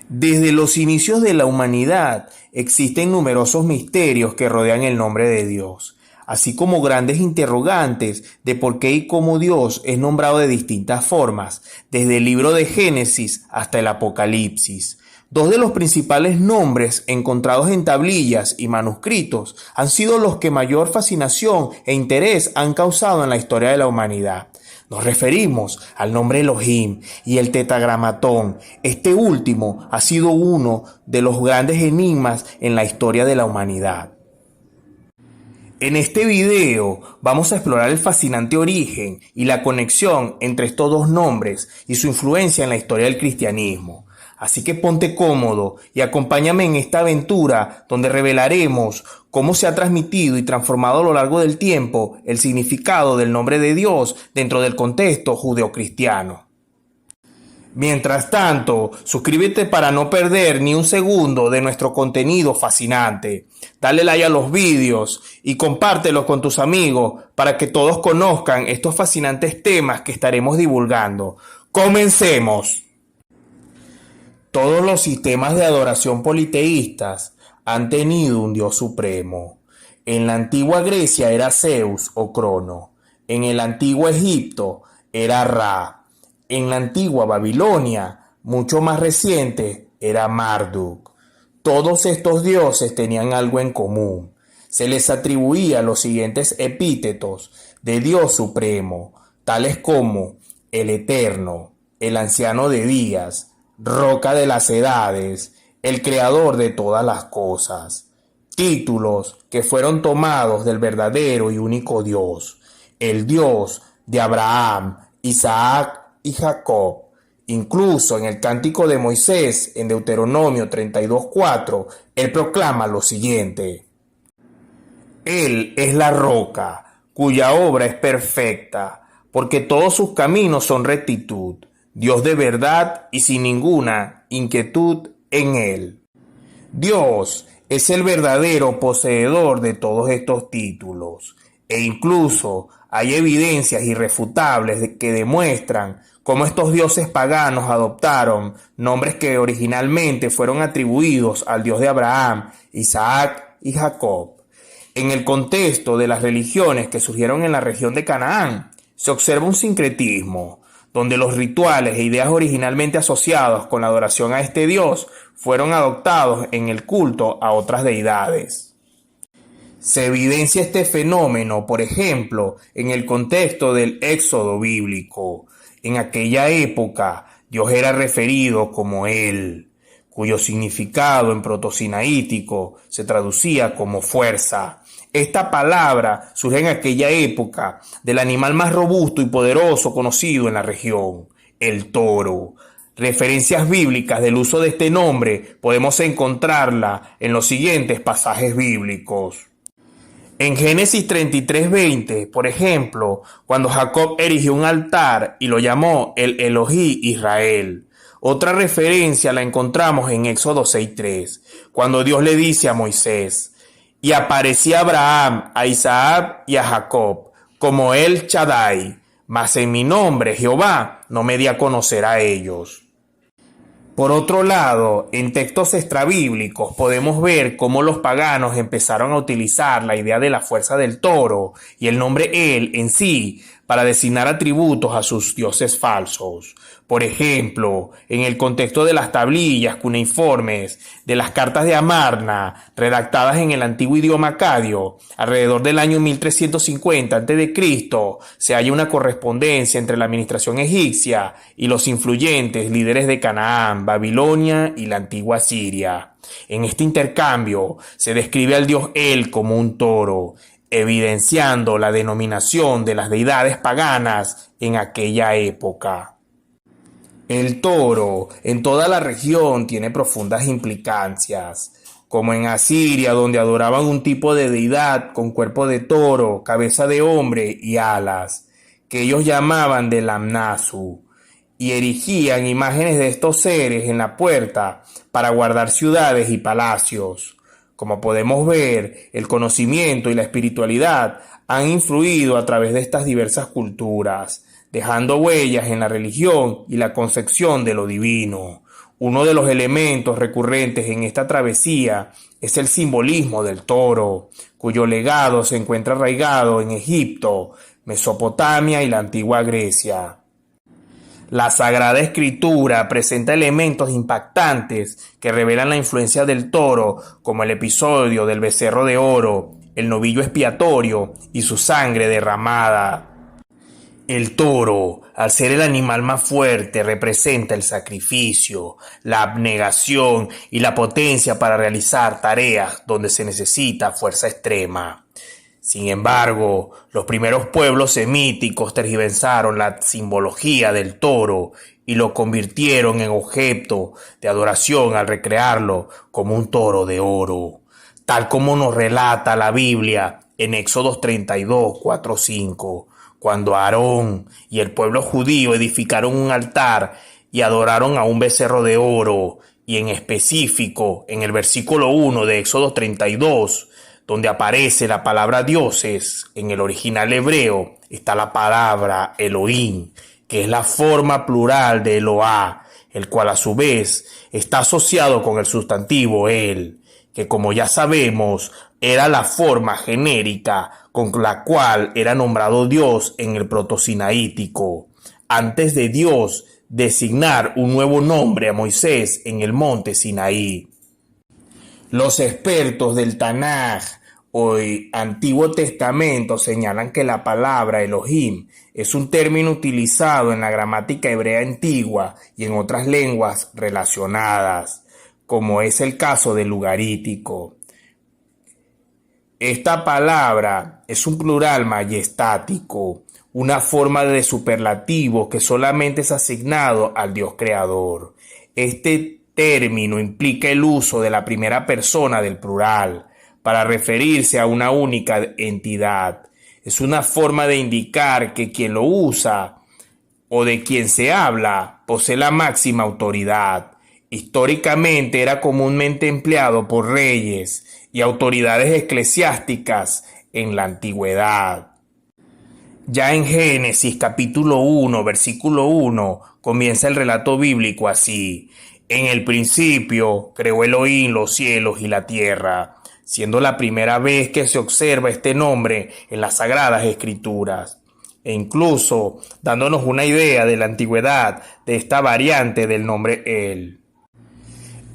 Desde los inicios de la humanidad existen numerosos misterios que rodean el nombre de Dios, así como grandes interrogantes de por qué y cómo Dios es nombrado de distintas formas, desde el libro de Génesis hasta el Apocalipsis. Dos de los principales nombres encontrados en tablillas y manuscritos han sido los que mayor fascinación e interés han causado en la historia de la humanidad. Nos referimos al nombre Elohim y el Tetragramatón. Este último ha sido uno de los grandes enigmas en la historia de la humanidad. En este video vamos a explorar el fascinante origen y la conexión entre estos dos nombres y su influencia en la historia del cristianismo. Así que ponte cómodo y acompáñame en esta aventura donde revelaremos cómo se ha transmitido y transformado a lo largo del tiempo el significado del nombre de Dios dentro del contexto judeocristiano. Mientras tanto, suscríbete para no perder ni un segundo de nuestro contenido fascinante. Dale like a los vídeos y compártelos con tus amigos para que todos conozcan estos fascinantes temas que estaremos divulgando. ¡Comencemos! Todos los sistemas de adoración politeístas han tenido un dios supremo. En la antigua Grecia era Zeus o Crono. En el antiguo Egipto era Ra. En la antigua Babilonia, mucho más reciente, era Marduk. Todos estos dioses tenían algo en común. Se les atribuía los siguientes epítetos de Dios supremo, tales como el Eterno, el Anciano de Días, Roca de las Edades, el Creador de todas las cosas. Títulos que fueron tomados del verdadero y único Dios, el Dios de Abraham, Isaac y Jacob. Incluso en el Cántico de Moisés, en Deuteronomio 32:4, él proclama lo siguiente: Él es la roca, cuya obra es perfecta, porque todos sus caminos son rectitud. Dios de verdad y sin ninguna inquietud en él. Dios es el verdadero poseedor de todos estos títulos, e incluso hay evidencias irrefutables que demuestran cómo estos dioses paganos adoptaron nombres que originalmente fueron atribuidos al Dios de Abraham, Isaac y Jacob. En el contexto de las religiones que surgieron en la región de Canaán, se observa un sincretismo, donde los rituales e ideas originalmente asociados con la adoración a este Dios fueron adoptados en el culto a otras deidades. Se evidencia este fenómeno, por ejemplo, en el contexto del Éxodo bíblico. En aquella época, Dios era referido como Él, cuyo significado en protosinaítico se traducía como fuerza. Esta palabra surge en aquella época del animal más robusto y poderoso conocido en la región, el toro. Referencias bíblicas del uso de este nombre podemos encontrarla en los siguientes pasajes bíblicos. En Génesis 33:20, por ejemplo, cuando Jacob erigió un altar y lo llamó el Elohí Israel. Otra referencia la encontramos en Éxodo 6:3, cuando Dios le dice a Moisés: y aparecía Abraham, a Isaac y a Jacob, como El Shaddai, mas en mi nombre, Jehová, no me di a conocer a ellos. Por otro lado, en textos extrabíblicos podemos ver cómo los paganos empezaron a utilizar la idea de la fuerza del toro y el nombre El en sí para designar atributos a sus dioses falsos. Por ejemplo, en el contexto de las tablillas cuneiformes de las cartas de Amarna, redactadas en el antiguo idioma acadio, alrededor del año 1350 a.C., se halla una correspondencia entre la administración egipcia y los influyentes líderes de Canaán, Babilonia y la antigua Siria. En este intercambio se describe al dios El como un toro, evidenciando la denominación de las deidades paganas en aquella época. El toro en toda la región tiene profundas implicancias, como en Asiria, donde adoraban un tipo de deidad con cuerpo de toro, cabeza de hombre y alas, que ellos llamaban de Lamnasu, y erigían imágenes de estos seres en la puerta para guardar ciudades y palacios. Como podemos ver, el conocimiento y la espiritualidad han influido a través de estas diversas culturas, dejando huellas en la religión y la concepción de lo divino. Uno de los elementos recurrentes en esta travesía es el simbolismo del toro, cuyo legado se encuentra arraigado en Egipto, Mesopotamia y la antigua Grecia. La Sagrada Escritura presenta elementos impactantes que revelan la influencia del toro, como el episodio del becerro de oro, el novillo expiatorio y su sangre derramada. El toro, al ser el animal más fuerte, representa el sacrificio, la abnegación y la potencia para realizar tareas donde se necesita fuerza extrema. Sin embargo, los primeros pueblos semíticos tergiversaron la simbología del toro y lo convirtieron en objeto de adoración al recrearlo como un toro de oro, tal como nos relata la Biblia en Éxodo 32, 4, 5, cuando Aarón y el pueblo judío edificaron un altar y adoraron a un becerro de oro, y en específico en el versículo 1 de Éxodo 32, donde aparece la palabra dioses, en el original hebreo está la palabra Elohim, que es la forma plural de Eloah, el cual a su vez está asociado con el sustantivo el, que como ya sabemos era la forma genérica con la cual era nombrado Dios en el protosinaítico, antes de Dios designar un nuevo nombre a Moisés en el monte Sinaí. Los expertos del Tanaj o Antiguo Testamento señalan que la palabra Elohim es un término utilizado en la gramática hebrea antigua y en otras lenguas relacionadas, como es el caso del ugarítico. Esta palabra es un plural majestático, una forma de superlativo que solamente es asignado al Dios creador. Este término implica el uso de la primera persona del plural para referirse a una única entidad. Es una forma de indicar que quien lo usa o de quien se habla posee la máxima autoridad. Históricamente era comúnmente empleado por reyes y autoridades eclesiásticas en la antigüedad. Ya en Génesis capítulo 1, versículo 1, comienza el relato bíblico así: en el principio creó Elohim los cielos y la tierra, siendo la primera vez que se observa este nombre en las Sagradas Escrituras, e incluso dándonos una idea de la antigüedad de esta variante del nombre El.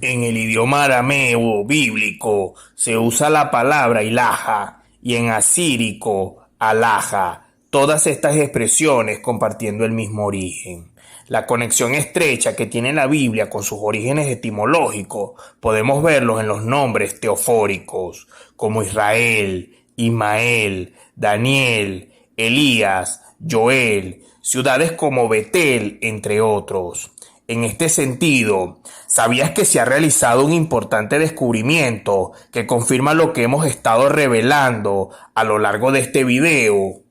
En el idioma arameo bíblico se usa la palabra ilaha y en asírico alaja, todas estas expresiones compartiendo el mismo origen. La conexión estrecha que tiene la Biblia con sus orígenes etimológicos podemos verlos en los nombres teofóricos como Israel, Ismael, Daniel, Elías, Joel, ciudades como Betel, entre otros. En este sentido, ¿sabías que se ha realizado un importante descubrimiento que confirma lo que hemos estado revelando a lo largo de este video?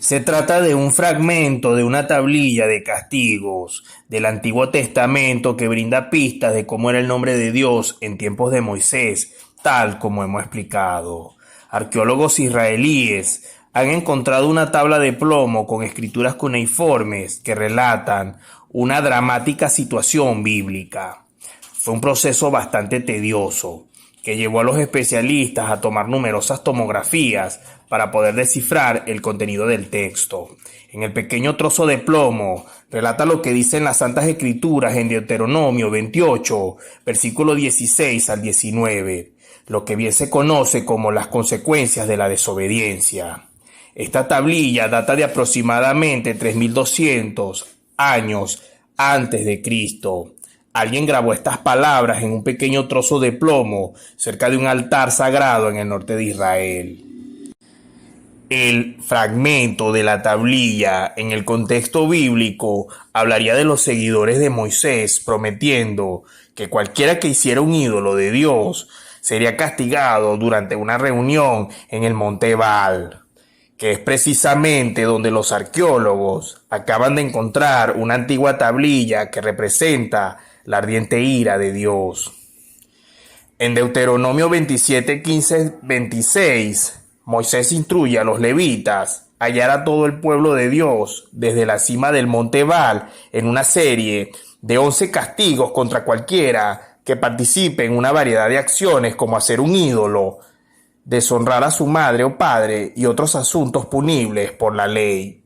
Se trata de un fragmento de una tablilla de castigos del Antiguo Testamento que brinda pistas de cómo era el nombre de Dios en tiempos de Moisés, tal como hemos explicado. Arqueólogos israelíes han encontrado una tabla de plomo con escrituras cuneiformes que relatan una dramática situación bíblica. Fue un proceso bastante tedioso que llevó a los especialistas a tomar numerosas tomografías para poder descifrar el contenido del texto. En el pequeño trozo de plomo relata lo que dicen las Santas Escrituras en Deuteronomio 28, versículo 16 al 19, lo que bien se conoce como las consecuencias de la desobediencia. Esta tablilla data de aproximadamente 3200 años antes de Cristo. Alguien grabó estas palabras en un pequeño trozo de plomo cerca de un altar sagrado en el norte de Israel. El fragmento de la tablilla en el contexto bíblico hablaría de los seguidores de Moisés prometiendo que cualquiera que hiciera un ídolo de Dios sería castigado durante una reunión en el monte Baal, que es precisamente donde los arqueólogos acaban de encontrar una antigua tablilla que representa la ardiente ira de Dios. En Deuteronomio 27, 15, 26, Moisés instruye a los levitas a hallar a todo el pueblo de Dios desde la cima del monte Baal en una serie de 11 castigos contra cualquiera que participe en una variedad de acciones como hacer un ídolo, deshonrar a su madre o padre y otros asuntos punibles por la ley.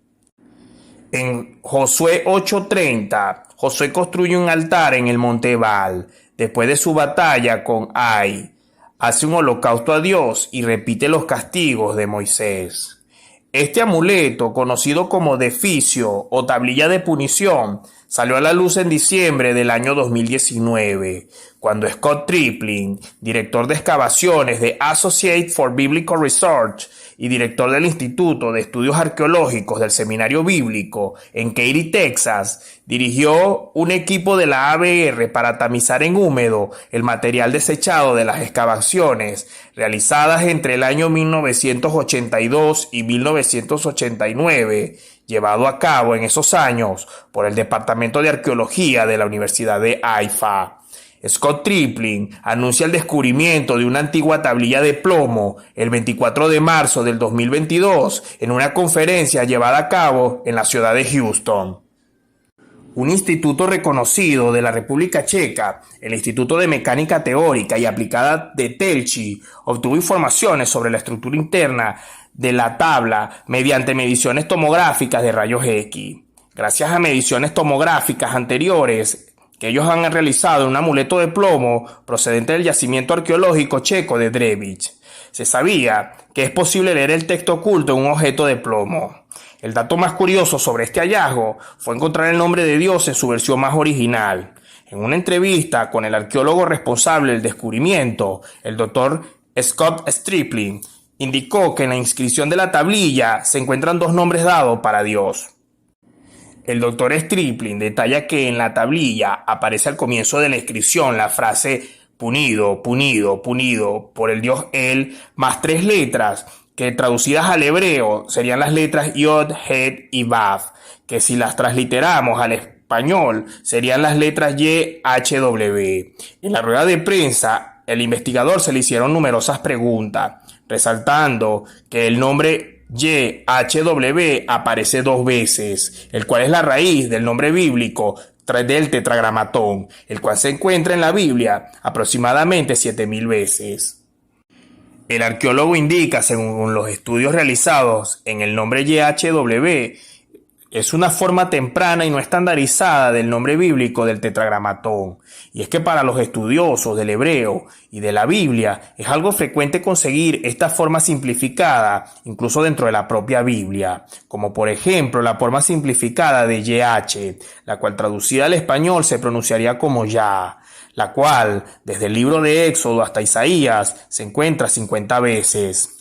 En Josué 8:30, Josué construye un altar en el monte Ebal. Después de su batalla con Ai, hace un holocausto a Dios y repite los castigos de Moisés. Este amuleto, conocido como deficio o tablilla de punición, salió a la luz en diciembre del año 2019, cuando Scott Tripling, director de excavaciones de Associated for Biblical Research y director del Instituto de Estudios Arqueológicos del Seminario Bíblico en Katy, Texas, dirigió un equipo de la ABR para tamizar en húmedo el material desechado de las excavaciones realizadas entre el año 1982 y 1989, llevado a cabo en esos años por el Departamento de Arqueología de la Universidad de Haifa. Scott Tripling anuncia el descubrimiento de una antigua tablilla de plomo el 24 de marzo del 2022 en una conferencia llevada a cabo en la ciudad de Houston. Un instituto reconocido de la República Checa, el Instituto de Mecánica Teórica y Aplicada de Telchi, obtuvo informaciones sobre la estructura interna de la tabla mediante mediciones tomográficas de rayos X. Gracias a mediciones tomográficas anteriores que ellos han realizado en un amuleto de plomo procedente del yacimiento arqueológico checo de Drevich, se sabía que es posible leer el texto oculto en un objeto de plomo. El dato más curioso sobre este hallazgo fue encontrar el nombre de Dios en su versión más original. En una entrevista con el arqueólogo responsable del descubrimiento, el doctor Scott Stripling, indicó que en la inscripción de la tablilla se encuentran dos nombres dados para Dios. El doctor Stripling detalla que en la tablilla aparece al comienzo de la inscripción la frase punido, punido, punido por el dios El, más 3 letras que traducidas al hebreo serían las letras Yod, Het y Vav, que si las transliteramos al español serían las letras Y, H, W. En la rueda de prensa, el investigador se le hicieron numerosas preguntas, resaltando que el nombre YHW aparece 2 veces, el cual es la raíz del nombre bíblico del tetragramatón, el cual se encuentra en la Biblia aproximadamente 7,000 veces. El arqueólogo indica, según los estudios realizados, en el nombre YHW es una forma temprana y no estandarizada del nombre bíblico del tetragramatón. Y es que para los estudiosos del hebreo y de la Biblia es algo frecuente conseguir esta forma simplificada, incluso dentro de la propia Biblia, como por ejemplo la forma simplificada de YH, la cual traducida al español se pronunciaría como Ya, la cual desde el libro de Éxodo hasta Isaías se encuentra 50 veces.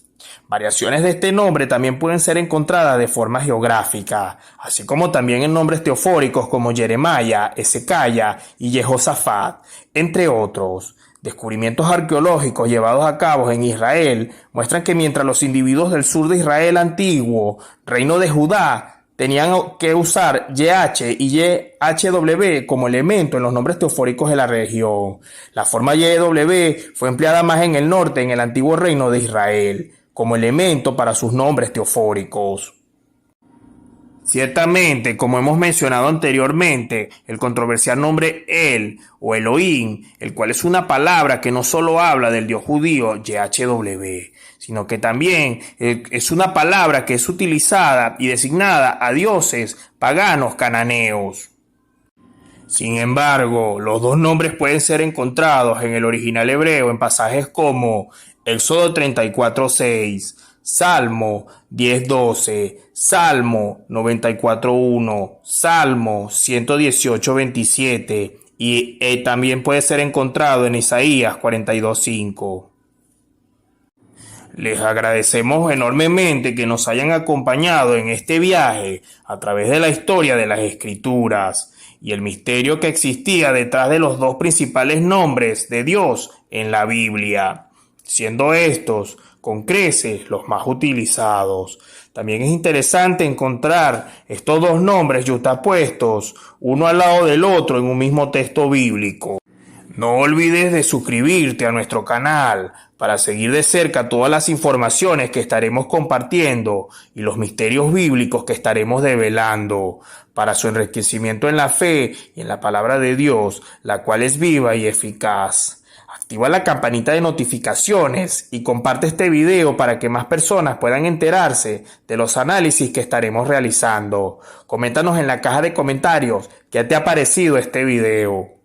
Variaciones de este nombre también pueden ser encontradas de forma geográfica, así como también en nombres teofóricos como Jeremaya, Ezequiel y Jehosafat, entre otros. Descubrimientos arqueológicos llevados a cabo en Israel muestran que mientras los individuos del sur de Israel antiguo, reino de Judá, tenían que usar YH y YHW como elemento en los nombres teofóricos de la región, la forma YW fue empleada más en el norte, en el antiguo reino de Israel, como elemento para sus nombres teofóricos. Ciertamente, como hemos mencionado anteriormente, el controversial nombre El o Elohim, el cual es una palabra que no solo habla del dios judío YHW, sino que también es una palabra que es utilizada y designada a dioses paganos cananeos. Sin embargo, los dos nombres pueden ser encontrados en el original hebreo en pasajes como Éxodo 34:6, Salmo 10:12, Salmo 94:1, Salmo 118:27 y también puede ser encontrado en Isaías 42:5. Les agradecemos enormemente que nos hayan acompañado en este viaje a través de la historia de las Escrituras y el misterio que existía detrás de los dos principales nombres de Dios en la Biblia, siendo estos con creces los más utilizados. También es interesante encontrar estos dos nombres yuxtapuestos uno al lado del otro en un mismo texto bíblico. No olvides de suscribirte a nuestro canal para seguir de cerca todas las informaciones que estaremos compartiendo y los misterios bíblicos que estaremos develando para su enriquecimiento en la fe y en la palabra de Dios, la cual es viva y eficaz. Activa la campanita de notificaciones y comparte este video para que más personas puedan enterarse de los análisis que estaremos realizando. Coméntanos en la caja de comentarios qué te ha parecido este video.